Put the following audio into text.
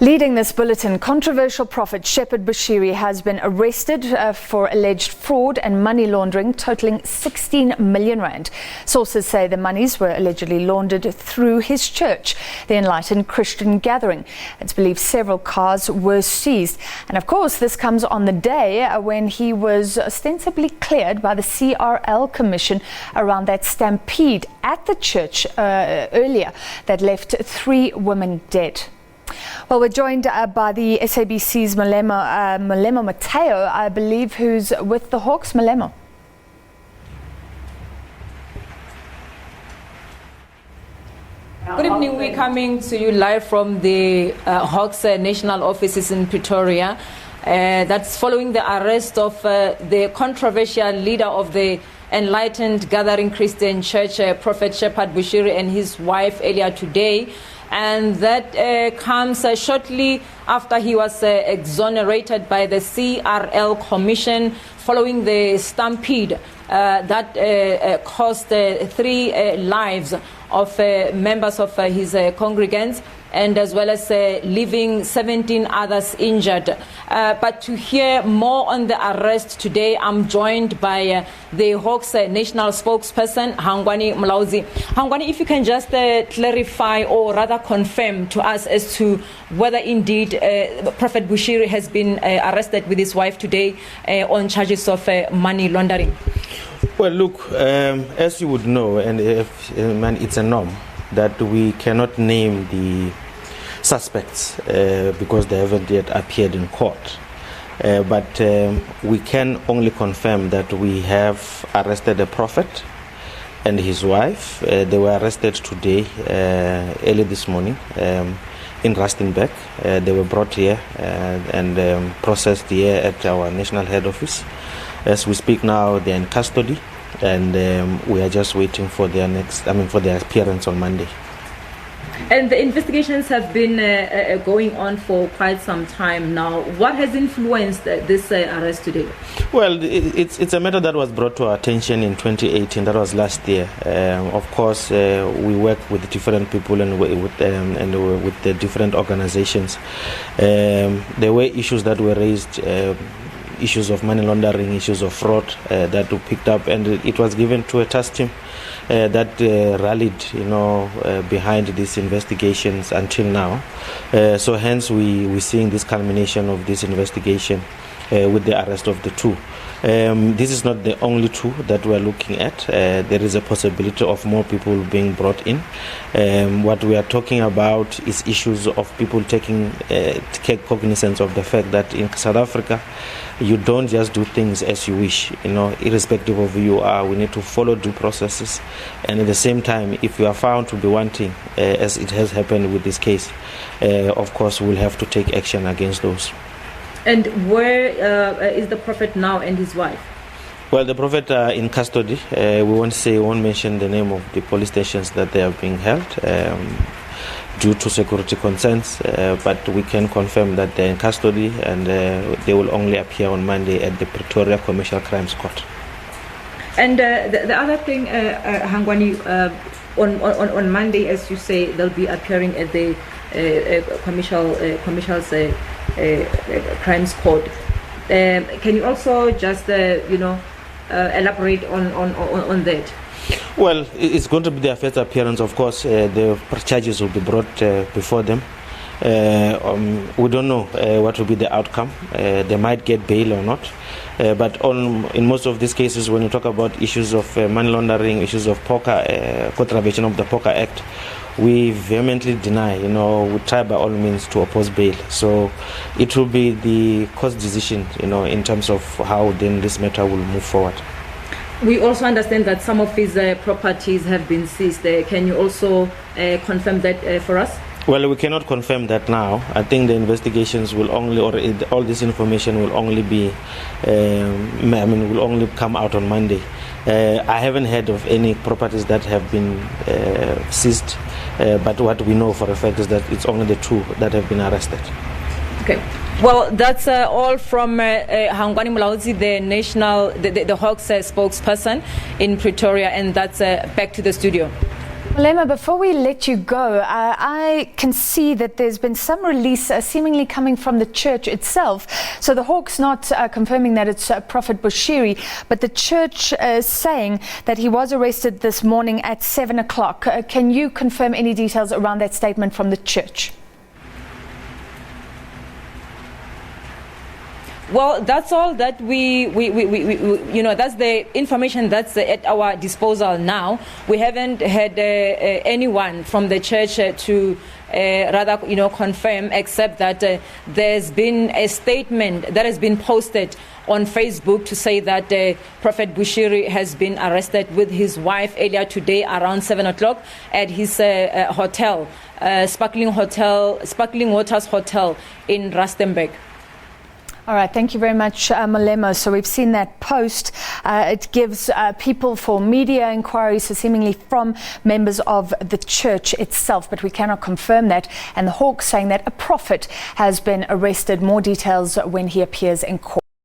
Leading this bulletin, controversial Prophet Shepherd Bushiri has been arrested for alleged fraud and money laundering totaling 16 million rand. Sources say the monies were allegedly laundered through his church, the Enlightened Christian gathering. It's believed several cars were seized. And of course, this comes on the day when he was ostensibly cleared by the CRL Commission around that stampede at the church earlier that left 3 women dead. Well, we're joined by the SABC's Malemo Mateo, I believe, who's with the Hawks. Malemo. Good evening. We're coming to you live from the Hawks National Offices in Pretoria. That's following the arrest of the controversial leader of the Enlightened Christian Church, Prophet Shepherd Bushiri, and his wife earlier today. And that comes shortly after he was exonerated by the CRL Commission following the stampede that cost 3 lives of members of his congregants, and as well as leaving 17 others injured. But to hear more on the arrest today, I'm joined by the Hawks national spokesperson, Hangwani Mlauzi. Hangwani, if you can just clarify or rather confirm to us as to whether indeed Prophet Bushiri has been arrested with his wife today on charges of money laundering. Well, look, as you would know, and it's a norm that we cannot name the suspects because they haven't yet appeared in court. But we can only confirm that we have arrested a prophet and his wife. They were arrested today, early this morning, in Rustenburg. They were brought here and processed here at our national head office. As we speak now, they're in custody, and we are just waiting for their appearance on Monday. And the investigations have been going on for quite some time now. What has influenced this arrest today? Well, it's a matter that was brought to our attention in 2018. That was last year. Of course, we work with different people and with the different organizations. There were issues that were raised. Issues of money laundering, issues of fraud that were picked up, and it was given to a task team that rallied, behind these investigations until now. So hence we're seeing this culmination of this investigation with the arrest of the 2. This is not the only 2 that we're looking at. There is a possibility of more people being brought in. What we are talking about is issues of people taking cognizance of the fact that in South Africa, you don't just do things as you wish, irrespective of who you are. We need to follow due processes. And at the same time, if you are found to be wanting, as it has happened with this case, of course, we'll have to take action against those. And where is the prophet now and his wife? Well, the prophet are in custody. We won't mention the name of the police stations that they are being held due to security concerns, but we can confirm that they're in custody, and they will only appear on Monday at the Pretoria Commercial Crimes Court. And the other thing, Hangwani, on Monday, as you say, they'll be appearing at the Commercial's Crimes Court. Can you also just elaborate on that? Well, it's going to be their first appearance. Of course, the charges will be brought before them. We don't know what will be the outcome. They might get bail or not. But in most of these cases, when you talk about issues of money laundering, issues of poker, contravention of the Poker Act, we vehemently deny, we try by all means to oppose bail. So it will be the court's decision, in terms of how then this matter will move forward. We also understand that some of his properties have been seized. Can you also confirm that for us? Well, we cannot confirm that now. I think the investigations will only, all this information will only be, will only come out on Monday. I haven't heard of any properties that have been seized, but what we know for a fact is that it's only the 2 that have been arrested. Okay. Well, that's all from Hangwani Mlauzi, the Hawks spokesperson in Pretoria, and that's back to the studio. Malema, before we let you go, I can see that there's been some release seemingly coming from the church itself. So the Hawk's not confirming that it's Prophet Bushiri, but the church is saying that he was arrested this morning at 7 o'clock. Can you confirm any details around that statement from the church? Well, that's all that we that's the information that's at our disposal now. We haven't had anyone from the church to confirm, except that there's been a statement that has been posted on Facebook to say that Prophet Bushiri has been arrested with his wife earlier today around 7 o'clock at his hotel, Sparkling Waters Hotel in Rustenburg. All right, thank you very much, Malema. So we've seen that post. It gives people for media inquiries, so seemingly from members of the church itself, but we cannot confirm that. And the Hawk saying that a prophet has been arrested. More details when he appears in court.